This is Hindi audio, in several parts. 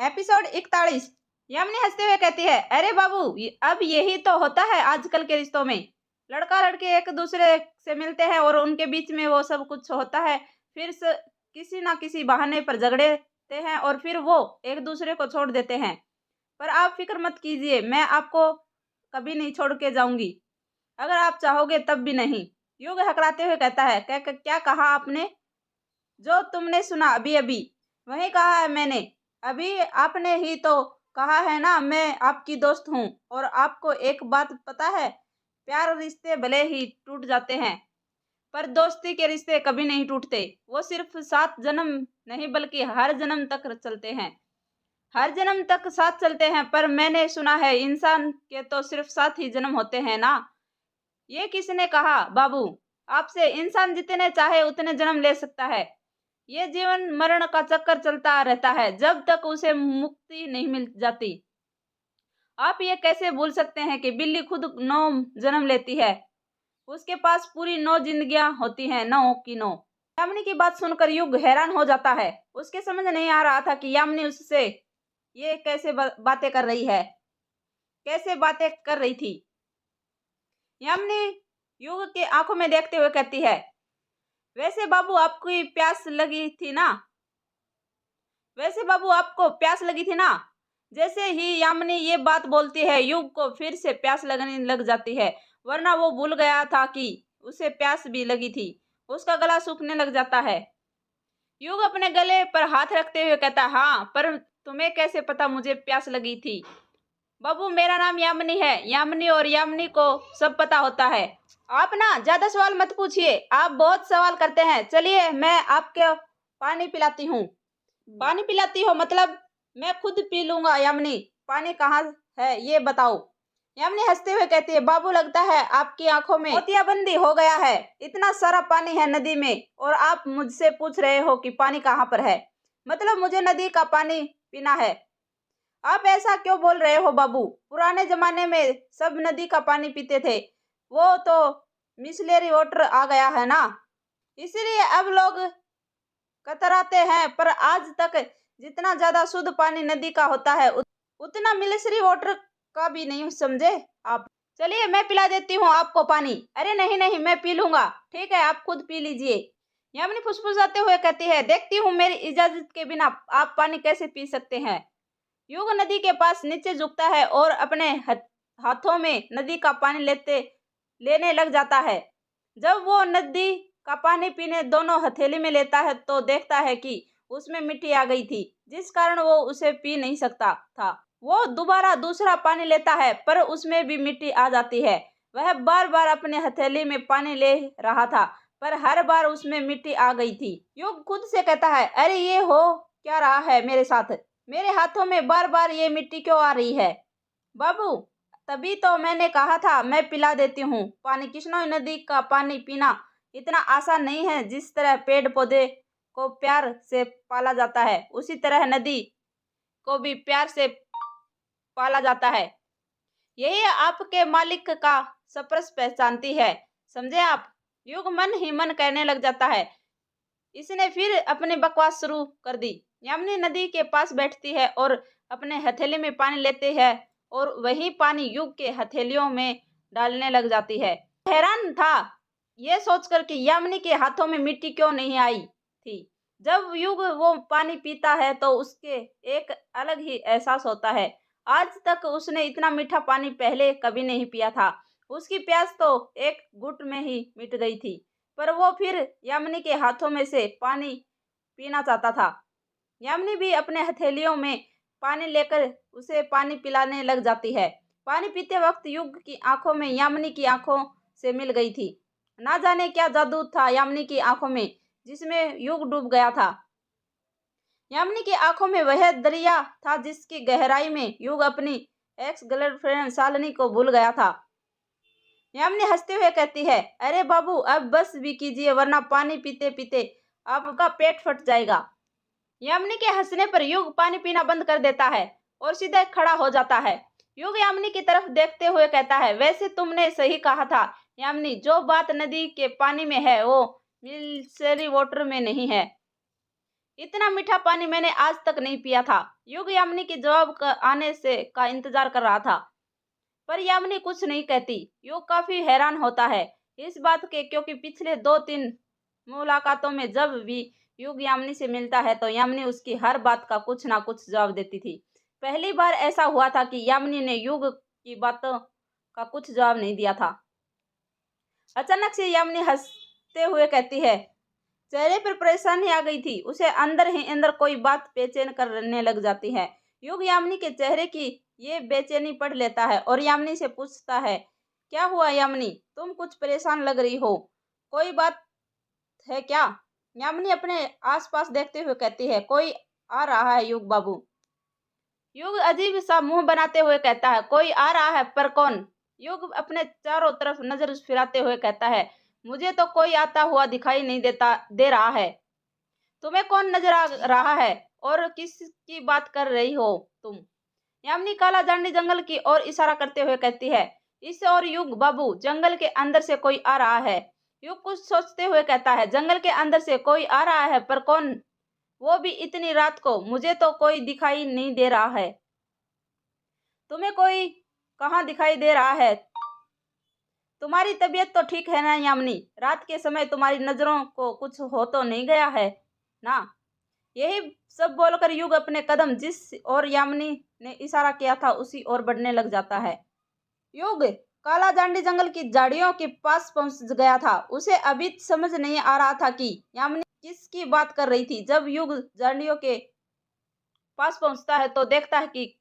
एपिसोड 41। यामिनी हंसते हुए कहती है, अरे बाबू, अब यही तो होता है आजकल के रिश्तों में। लड़का लड़की एक दूसरे से मिलते हैं और उनके बीच में वो सब कुछ होता है। फिर किसी ना किसी बहाने पर झगड़ते हैं और फिर वो एक दूसरे को छोड़ देते हैं। पर आप फिक्र मत कीजिए, मैं आपको कभी नहीं छोड़ के जाऊंगी। अगर आप चाहोगे तब भी नहीं। युग हकराते हुए कहता है, क्या कहा आपने? जो तुमने सुना अभी अभी वही कहा है मैंने। अभी आपने ही तो कहा है ना, मैं आपकी दोस्त हूँ। और आपको एक बात पता है, प्यार रिश्ते भले ही टूट जाते हैं पर दोस्ती के रिश्ते कभी नहीं टूटते। वो सिर्फ 7 जन्म नहीं बल्कि हर जन्म तक चलते हैं। हर जन्म तक साथ चलते हैं। पर मैंने सुना है इंसान के तो सिर्फ 7 ही जन्म होते हैं ना। ये किसने कहा बाबू आपसे? इंसान जितने चाहे उतने जन्म ले सकता है। ये जीवन मरण का चक्कर चलता रहता है जब तक उसे मुक्ति नहीं मिल जाती। आप ये कैसे भूल सकते हैं कि बिल्ली खुद 9 जन्म लेती है? उसके पास पूरी 9 जिंदगियां होती हैं, 9 की 9। यामिनी की बात सुनकर युग हैरान हो जाता है। उसके समझ नहीं आ रहा था कि यामिनी उससे ये कैसे बातें कर रही है, कैसे बातें कर रही थी। यामिनी युग के आंखों में देखते हुए कहती है, वैसे बाबू आपकी प्यास लगी थी ना? वैसे बाबू आपको प्यास लगी थी ना? जैसे ही यामिनी ये बात बोलती है युग को फिर से प्यास लगने लग जाती है, वरना वो भूल गया था कि उसे प्यास भी लगी थी। उसका गला सूखने लग जाता है। युग अपने गले पर हाथ रखते हुए कहता, हाँ, पर तुम्हें कैसे पता मुझे प्यास लगी थी? बाबू मेरा नाम यामिनी है। यामिनी और यामिनी को सब पता होता है। आप ना ज्यादा सवाल मत पूछिए, आप बहुत सवाल करते हैं। चलिए मैं आपके पानी पिलाती हूँ। पानी पिलाती हो मतलब? मैं खुद पी लूंगा। यामिनी, पानी कहाँ है ये बताओ। यामिनी हंसते हुए कहती है, बाबू लगता है आपकी आंखों में मोतियाबंदी हो गया है। इतना सारा पानी है नदी में और आप मुझसे पूछ रहे हो कि पानी कहाँ पर है। मतलब मुझे नदी का पानी पीना है। आप ऐसा क्यों बोल रहे हो बाबू? पुराने जमाने में सब नदी का पानी पीते थे, वो तो मिसलेरी वाटर आ गया है ना, इसीलिए अब लोग कतराते हैं। पर आज तक जितना ज्यादा शुद्ध पानी नदी का होता है उतना मिसलेरी वाटर का भी नहीं समझे आप। चलिए मैं पिला देती हूँ आपको पानी। अरे नहीं नहीं, मैं पी लूंगा। ठीक है, आप खुद पी लीजिए। यामिनी फुसफुसाते हुए कहती है, देखती हूँ मेरी इजाजत के बिना आप पानी कैसे पी सकते हैं। युग नदी के पास नीचे झुकता है और अपने हाथों में नदी का पानी लेने लग जाता है। जब वो नदी का पानी पीने दोनों हथेली में लेता है तो देखता है कि उसमें मिट्टी आ गई थी, जिस कारण वो उसे पी नहीं सकता था। वो दोबारा दूसरा पानी लेता है पर उसमें भी मिट्टी आ जाती है। वह बार बार अपने हथेली में पानी ले रहा था पर हर बार उसमें मिट्टी आ गई थी। युग खुद से कहता है, अरे ये हो क्या रहा है मेरे साथ? मेरे हाथों में बार बार ये मिट्टी क्यों आ रही है? बाबू तभी तो मैंने कहा था मैं पिला देती हूँ पानी। कृष्णा नदी का पानी पीना इतना आसान नहीं है। जिस तरह पेड़ पौधे को प्यार से पाला जाता है उसी तरह नदी को भी प्यार से पाला जाता है। यही आपके मालिक का स्पर्श पहचानती है, समझे आप? युग मन ही मन कहने लग जाता है। इसने फिर अपनी बकवास शुरू कर दी। यामिनी नदी के पास बैठती है और अपने हथेली में पानी लेती है और वही पानी युग के हथेलियों में डालने लग जाती है। हैरान था ये सोचकर कि यामिनी के हाथों में मिट्टी क्यों नहीं आई थी। जब युग वो पानी पीता है तो उसके एक अलग ही एहसास होता है। आज तक उसने इतना मीठा पानी पहले कभी नहीं पिया था। उसकी प्यास तो एक घुट में ही मिट गई थी। पर वो फिर यामिनी के हाथों में से पानी पीना चाहता था। यामिनी भी अपने हथेलियों में पानी लेकर उसे पानी पिलाने लग जाती है। पानी पीते वक्त युग की आंखों में यामिनी की आंखों से मिल गई थी। ना जाने क्या जादू था यामिनी की आंखों में जिसमें युग डूब गया था। यामिनी की आंखों में वह दरिया था जिसकी गहराई में युग अपनी एक्स गर्लफ्रेंड शालिनी को भूल गया था। यामिनी हंसते हुए कहती है, अरे बाबू अब बस भी कीजिए वरना पानी पीते पीते आपका पेट फट जाएगा। यामिनी के हंसने पर युग पानी पीना बंद कर देता है और सीधे खड़ा हो जाता है। युग यामिनी की तरफ देखते हुए कहता है, वैसे तुमने सही कहा था यामिनी, जो बात नदी के पानी में है वो मिसलेरी वाटर में नहीं है। इतना मीठा पानी मैंने आज तक नहीं पिया था। युग यामिनी के जवाब आने से का इंतजार कर रहा था, पर यामिनी कुछ नहीं कहती। युग काफी हैरान होता है इस बात के, क्योंकि पिछले 2-3 मुलाकातों में जब भी युग यामिनी से मिलता है तो यामिनी उसकी हर बात का कुछ ना कुछ जवाब देती थी। पहली बार ऐसा हुआ था कि यामिनी ने युग की बातों का कुछ जवाब नहीं दिया था। अचानक से यामिनी हंसते हुए कहती है, चेहरे पर परेशानी आ गई थी। उसे अंदर ही अंदर कोई बात बेचैन करने लग जाती है। युग यामिनी के चेहरे की ये बेचैनी पढ़ लेता है और यामिनी से पूछता है, क्या हुआ यामिनी, तुम कुछ परेशान लग रही हो, कोई बात है क्या? यामिनी अपने आसपास देखते हुए कहती है, कोई आ रहा है युग बाबू। युग अजीब सा मुंह बनाते हुए कहता है, कोई आ रहा है, पर कौन? युग अपने चारों तरफ नजर फिराते हुए कहता है, मुझे तो कोई आता हुआ दिखाई नहीं दे रहा है। तुम्हें कौन नजर आ रहा है और किसकी बात कर रही हो तुम? यामिनी काला जांडी जंगल की ओर इशारा करते हुए कहती है, इस और युग बाबू, जंगल के अंदर से कोई आ रहा है। युग कुछ सोचते हुए कहता है, जंगल के अंदर से कोई आ रहा है, पर कौन? वो भी इतनी रात को? मुझे तो कोई दिखाई नहीं दे रहा है। तुम्हें कोई कहाँ दिखाई दे रहा है? तुम्हारी तबीयत तो ठीक है ना यामिनी? रात के समय तुम्हारी नजरों को कुछ हो तो नहीं गया है ना? यही सब बोलकर युग अपने कदम जिस और यामिनी ने इशारा किया था उसी ओर बढ़ने लग जाता है। युग काला जांडी जंगल की झाड़ियों के पास पहुंच गया था। उसे अभी समझ नहीं आ रहा था कि यामिनी किसकी बात कर रही थी। जब युग झाड़ियों के पास पहुंचता है तो देखता है कि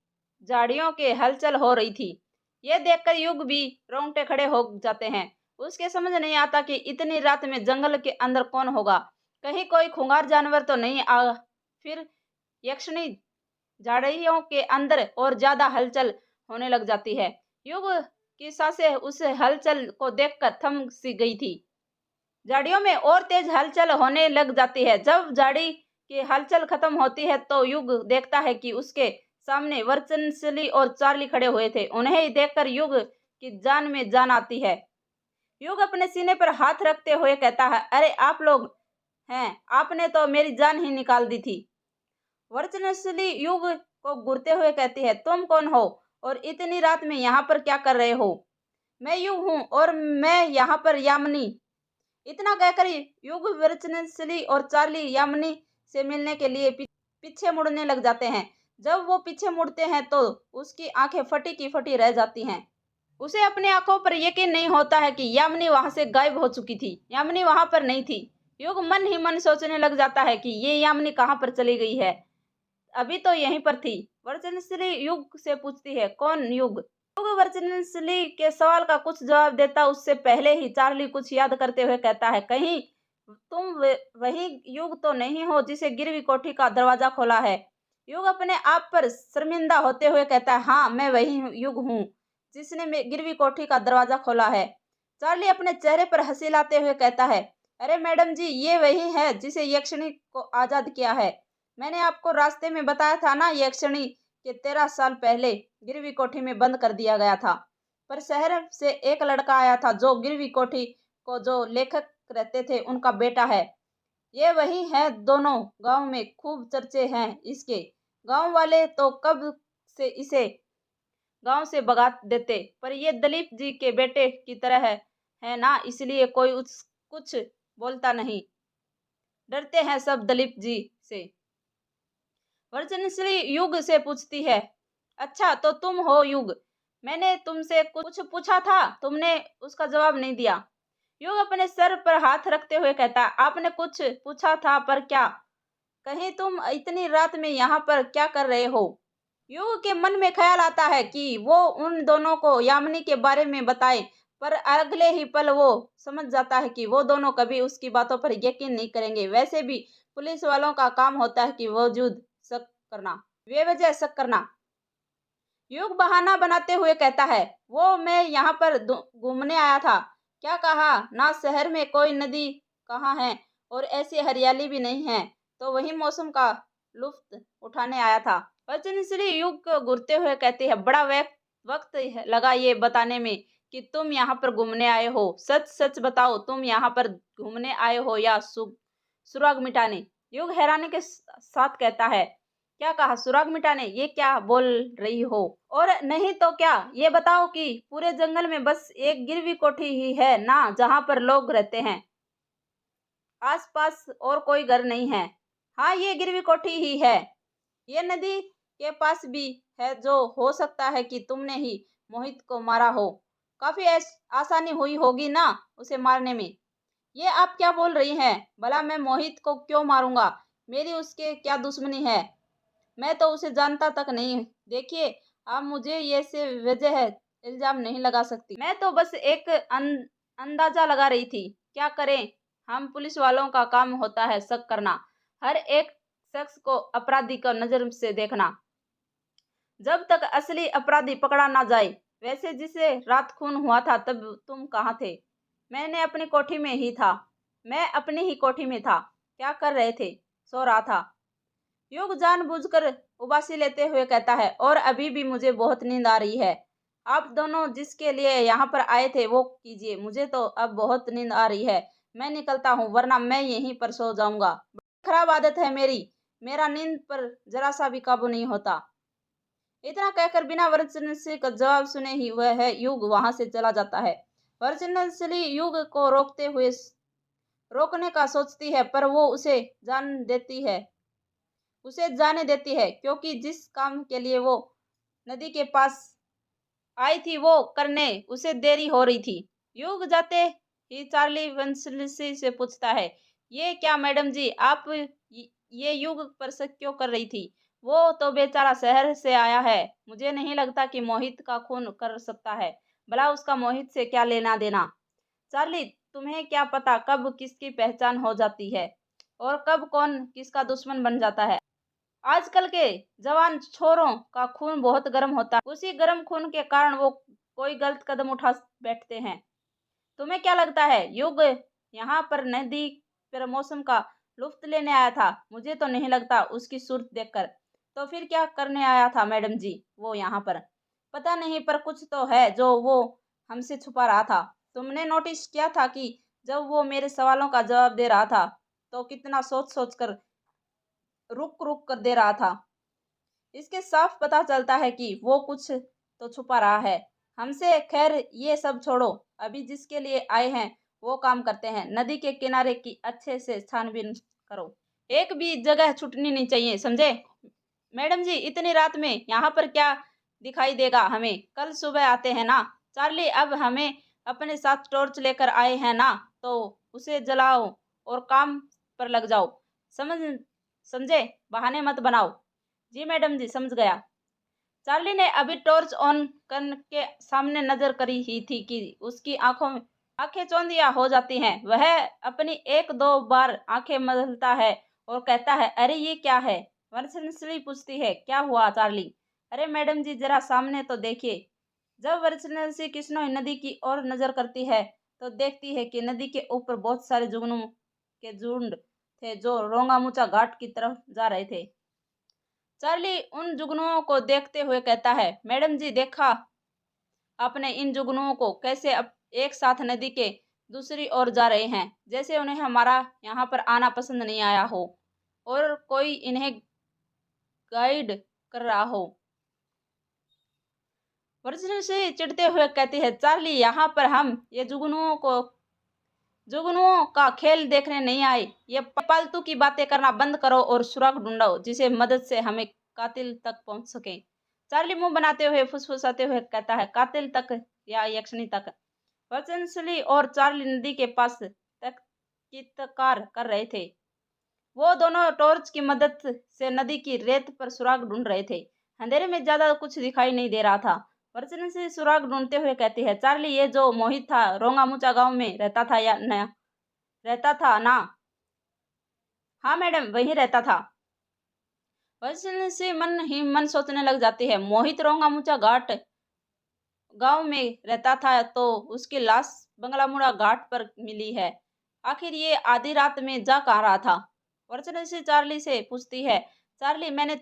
झाड़ियों के हलचल हो रही थी। यह देखकर युग भी रोंगटे खड़े हो जाते हैं। उसके समझ नहीं आता कि इतनी रात में जंगल के अंदर कौन होगा, कहीं कोई खूंखार जानवर तो नहीं आ। फिर यक्षिणी झाड़ियों के अंदर और ज्यादा हलचल होने लग जाती है। युग की सांसें उस हलचल को देखकर थम सी गई थी। झाड़ियों में और तेज हलचल होने लग जाती है। जब झाड़ी की हलचल खत्म होती है तो युग देखता है कि उसके सामने वर्चनसली और चार्ली खड़े हुए थे। उन्हें देखकर युग की जान में जान आती है। युग अपने सीने पर हाथ रखते हुए कहता है, अरे आप लोग हैं, आपने तो मेरी जान ही निकाल दी थी। वर्चनसली युग को घूरते हुए कहती है, तुम कौन हो और इतनी रात में यहाँ पर क्या कर रहे हो? मैं युग हूँ और मैं यहाँ पर यामिनी। इतना कहकर युग वर्चनसली और चार्ली यामिनी से मिलने के लिए पीछे मुड़ने लग जाते हैं। जब वो पीछे मुड़ते हैं तो उसकी आंखें फटी की फटी रह जाती हैं। उसे अपनी आंखों पर यकीन नहीं होता है कि यामिनी वहां से गायब हो चुकी थी। यामिनी वहां पर नहीं थी। युग मन ही मन सोचने लग जाता है कि ये यामिनी कहाँ पर चली गई है, अभी तो यहीं पर थी। वर्चनसली युग से पूछती है, कौन युग? युग वर्चनसली के सवाल का कुछ जवाब देता उससे पहले ही चार्ली कुछ याद करते हुए कहता है, कहीं तुम वही युग तो नहीं हो जिसे गिरवी कोठी का दरवाजा खोला है? युग अपने आप पर शर्मिंदा होते हुए कहता है, हाँ मैं वही युग हूँ जिसने गिरवी कोठी का दरवाजा खोला है। चार्ली अपने चेहरे पर हंसी लाते हुए कहता है, अरे मैडम जी, ये वही है जिसे यक्षिणी को आजाद किया है। मैंने आपको रास्ते में बताया था ना, यक्षिणी के 13 साल पहले गिरवी कोठी में बंद कर दिया गया था। पर शहर से एक लड़का आया था जो गिरवी कोठी को जो लेखक रहते थे उनका बेटा है। ये वही है, दोनों गांव में खूब चर्चे हैं इसके। गांव वाले तो कब से इसे गांव से भगा देते, पर ये दलीप जी के बेटे की तरह है ना, इसलिए कोई कुछ बोलता नहीं। डरते हैं सब दलीप जी से। वर्चनश्री युग से पूछती है, अच्छा तो तुम हो युग? मैंने तुमसे कुछ पूछा था, तुमने उसका जवाब नहीं दिया। युग अपने सर पर हाथ रखते हुए कहता, आपने कुछ पूछा था, पर क्या? कहीं तुम इतनी रात में यहाँ पर क्या कर रहे हो? युग के मन में ख्याल आता है कि वो उन दोनों को यामिनी के बारे में बताए, पर अगले ही पल वो समझ जाता है कि वो दोनों कभी उसकी बातों पर यकीन नहीं करेंगे। वैसे भी पुलिस वालों का काम होता है कि वजूद शक करना, बेवजह शक करना। युग बहाना बनाते हुए कहता है, वो मैं यहाँ पर घूमने आया था। क्या कहा ना, शहर में कोई नदी कहाँ है और ऐसी हरियाली भी नहीं है, तो वही मौसम का लुत्फ उठाने आया था। वचनश्री युग को घूरते हुए कहती है, बड़ा वक्त लगा ये बताने में कि तुम यहाँ पर घूमने आए हो। सच सच बताओ, तुम यहाँ पर घूमने आए हो या सुराग मिटाने? युग हैरानी के साथ कहता है, क्या कहा? सुराग मिटाने? ये क्या बोल रही हो? और नहीं तो क्या? ये बताओ कि पूरे जंगल में बस एक गिरवी कोठी ही है ना जहां पर लोग रहते हैं? आस-पास और कोई घर नहीं है। हाँ, ये गिरवी कोठी ही है। ये नदी के पास भी है, जो हो सकता है कि तुमने ही मोहित को मारा हो। काफी आसानी हुई होगी ना उसे मारने में। ये आप क्या बोल रही हैं? भला मैं मोहित को क्यों मारूंगा? मेरी उसके क्या दुश्मनी है? मैं तो उसे जानता तक नहीं। देखिए, आप मुझे ये से वजह है इल्जाम नहीं लगा सकती। मैं तो बस एक अंदाजा लगा रही थी। क्या करें? हम पुलिस वालों का काम होता है शक करना, हर एक शख्स को अपराधी का नजर से देखना, जब तक असली अपराधी पकड़ा ना जाए। वैसे जिसे रात खून हुआ था तब तुम कहाँ थे? मैंने अपनी कोठी में ही था। मैं अपनी ही कोठी में था। क्या कर रहे थे? सो रहा था। युग जानबूझकर उबासी लेते हुए कहता है, और अभी भी मुझे बहुत नींद आ रही है। आप दोनों जिसके लिए यहाँ पर आए थे वो कीजिए। मुझे तो अब बहुत नींद आ रही है। मैं निकलता हूँ, वरना मैं यहीं पर सो जाऊंगा। खराब आदत है मेरी। मेरा नींद पर जरा सा भी काबू नहीं होता। इतना कहकर बिना वर्चनसी का जवाब सुने ही वह युग वहां से चला जाता है। वर्चनसली युग को रोकने का सोचती है, पर वो उसे जाने देती है, क्योंकि जिस काम के लिए वो नदी के पास आई थी वो करने उसे देरी हो रही थी। युग जाते ही चार्ली वंसली से पूछता है, ये क्या मैडम जी, आप ये युग पर शक क्यों कर रही थी? वो तो बेचारा शहर से आया है। मुझे नहीं लगता कि मोहित का खून कर सकता है। भला उसका मोहित से क्या लेना देना? चार्ली, तुम्हें क्या पता कब किसकी पहचान हो जाती है और कब कौन किसका दुश्मन बन जाता है। आजकल के जवान छोरों का खून बहुत गर्म होता है। उसी गर्म खून के कारण वो कोई गलत कदम उठा बैठते हैं। तुम्हें क्या लगता है युग यहाँ पर नदी पर मौसम का लुत्फ लेने आया था? मुझे तो नहीं लगता उसकी सूरत देखकर। तो फिर क्या करने आया था मैडम जी वो यहाँ पर? पता नहीं, पर कुछ तो है जो वो हमसे छुपा रहा था। तुमने नोटिस किया था कि जब वो मेरे सवालों का जवाब दे रहा था तो कितना सोच सोच कर रुक रुक कर दे रहा था। इसके साफ पता चलता है कि वो कुछ तो छुपा रहा है हमसे। खैर ये सब छोड़ो, अभी जिसके लिए आए हैं वो काम करते हैं। नदी के किनारे की अच्छे से छानबीन करो। एक भी जगह छूटनी नहीं चाहिए, समझे? मैडम जी, इतनी रात में यहाँ पर क्या दिखाई देगा हमें? कल सुबह आते हैं ना। चार्ली, अब हमें अपने साथ टॉर्च लेकर आए हैं ना, तो उसे जलाओ और काम पर लग जाओ। समझ समझे? बहाने मत बनाओ। जी मैडम जी, समझ गया। चार्ली ने अभी टॉर्च ऑन करके सामने नजर करी ही थी कि उसकी आंखें चौंधिया हो जाती हैं। वह अपनी एक दो बार आंखें मलता है और कहता है, अरे ये क्या है? वर्चनसली पूछती है, क्या हुआ चार्ली? अरे मैडम जी, जरा सामने तो देखिए। जब वर्चनसी कृष्णो नदी की ओर नजर करती है तो देखती है कि नदी के ऊपर बहुत सारे जुगनू के झुंड थे जो रोंगामुचा घाट की तरफ जा रहे थे। चार्ली उन जुगनुओं को देखते हुए कहता है, मैडम जी, देखा आपने इन जुगनुओं को कैसे एक साथ नदी के दूसरी ओर जा रहे हैं, जैसे उन्हें हमारा यहाँ पर आना पसंद नहीं आया हो और कोई इन्हें गाइड कर रहा हो। वर्जिन से चिढ़ते हुए कहती है, चार्ली, यहाँ पर हम ये जुगनुओं का खेल देखने नहीं आए। ये फालतू की बातें करना बंद करो और सुराग ढूंढो जिसे मदद से हमें कातिल तक पहुंच सके। चार्ली मुंह बनाते हुए फुसफुसाते हुए कहता है, कातिल तक या यक्षिणी तक? वचनसली और चार्ली नदी के पास तक चित्कार कर रहे थे। वो दोनों टॉर्च की मदद से नदी की रेत पर सुराग ढूंढ रहे थे। अंधेरे में ज्यादा कुछ दिखाई नहीं दे रहा था। वर्चन से सुराग ढूंढते हुए कहती है, चार्ली, ये जो मोहित था रोंगामुचा गांव में रहता था या नया रहता था ना? हाँ मैडम, वहीं रहता था। वर्चन से मन ही मन सोचने लग जाती है, मोहित रोंगामुचा घाट गांव में रहता था तो उसकी लाश बंगलामुड़ा घाट पर मिली है। आखिर ये आधी रात में जा कहाँ रहा था? वर्चन से चार्ली से पूछती है, चार्ली, मैंने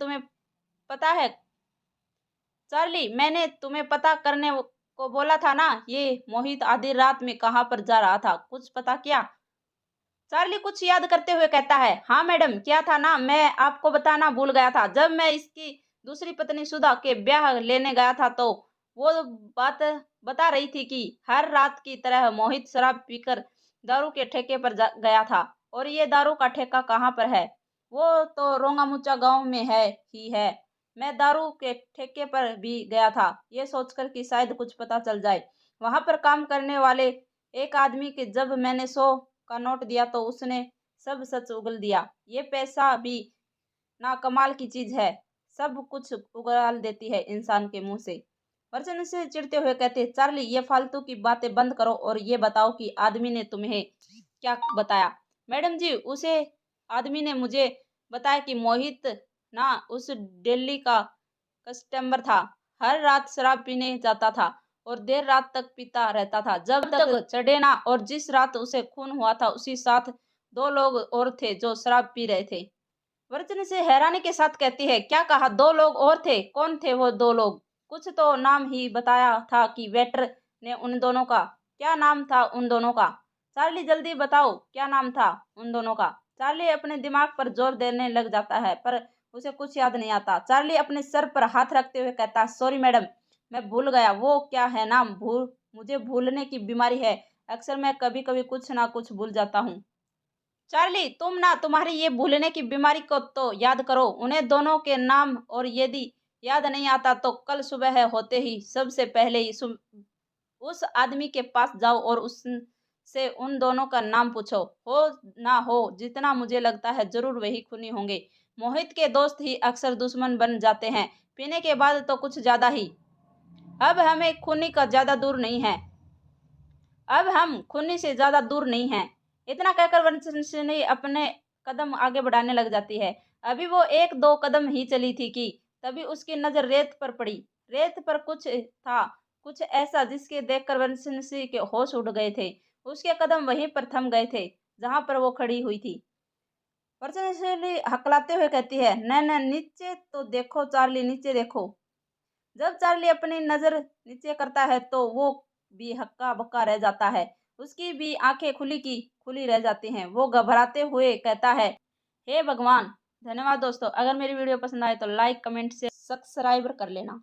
तुम्हें पता करने को बोला था ना, ये मोहित आधी रात में कहाँ पर जा रहा था? कुछ पता किया? चार्ली कुछ याद करते हुए कहता है, हाँ मैडम, क्या था ना, मैं आपको बताना भूल गया था। जब मैं इसकी दूसरी पत्नी सुधा के ब्याह लेने गया था तो वो बात बता रही थी कि हर रात की तरह मोहित शराब पीकर दारू के ठेके पर गया था। और ये दारू का ठेका कहाँ पर है? वो तो रोंगामुचा गांव में है ही है। मैं दारू के ठेके पर भी गया था, ये सोचकर कि शायद कुछ पता चल जाए। वहां पर काम करने वाले एक आदमी के जब मैंने 100 का नोट दिया तो उसने सब सच उगल दिया। ये पैसा भी ना कमाल की चीज है, सब कुछ उगल देती है इंसान के मुंह से। वर्जन से चिढ़ते हुए कहते, चार्ली ये फालतू की बातें बंद करो और ये बताओ कि आदमी ने तुम्हें क्या बताया? मैडम जी, उसे आदमी ने मुझे बताया कि मोहित ना उस दिल्ली का कस्टमर था। हर रात शराब पीने जाता था और देर रात तक पीता रहता था, जब तक चढ़े ना। और जिस रात उसे खून हुआ था उसी साथ 2 लोग और थे जो शराब पी रहे थे। वर्चन से हैरानी के साथ कहती है, क्या कहा? 2 लोग और थे? कौन थे वो 2 लोग? कुछ तो नाम ही बताया था कि वेटर ने उन दोनों का। क्या नाम था उन दोनों का? चार्ली जल्दी बताओ, क्या नाम था उन दोनों का? चार्ली अपने दिमाग पर जोर देने लग जाता है पर उसे कुछ याद नहीं आता। चार्ली अपने सर पर हाथ रखते हुए कहता है, सॉरी मैडम, मैं भूल गया। वो क्या है नाम? मुझे भूलने की बीमारी है। अक्सर मैं कभी कभी कुछ ना कुछ भूल जाता हूँ। चार्ली, तुम ना तुम्हारी ये भूलने की बीमारी को तो याद करो उन्हें दोनों के नाम। और यदि याद नहीं आता तो कल सुबह होते ही सबसे पहले ही उस आदमी के पास जाओ और उससे उन दोनों का नाम पूछो। हो ना हो, जितना मुझे लगता है जरूर वही खूनी होंगे। मोहित के दोस्त ही अक्सर दुश्मन बन जाते हैं, पीने के बाद तो कुछ ज्यादा ही। अब हमें खूनी का ज्यादा दूर नहीं है अब हम खूनी से ज्यादा दूर नहीं हैं। इतना कहकर वंशनी अपने कदम आगे बढ़ाने लग जाती है। अभी वो 1-2 कदम ही चली थी कि तभी उसकी नजर रेत पर पड़ी। रेत पर कुछ था, कुछ ऐसा जिसके देखकर वंशनी के होश उड़ गए थे। उसके कदम वहीं पर थम गए थे जहां पर वो खड़ी हुई थी। वंशनी हकलाते हुए कहती है, न न, नीचे तो देखो चार्ली, नीचे देखो। जब चार्ली अपनी नजर नीचे करता है तो वो भी हक्का बक्का रह जाता है। उसकी भी आंखें खुली की खुली रह जाती हैं। वो घबराते हुए कहता है, हे भगवान। धन्यवाद दोस्तों, अगर मेरी वीडियो पसंद आए तो लाइक कमेंट से सब्सक्राइब कर लेना।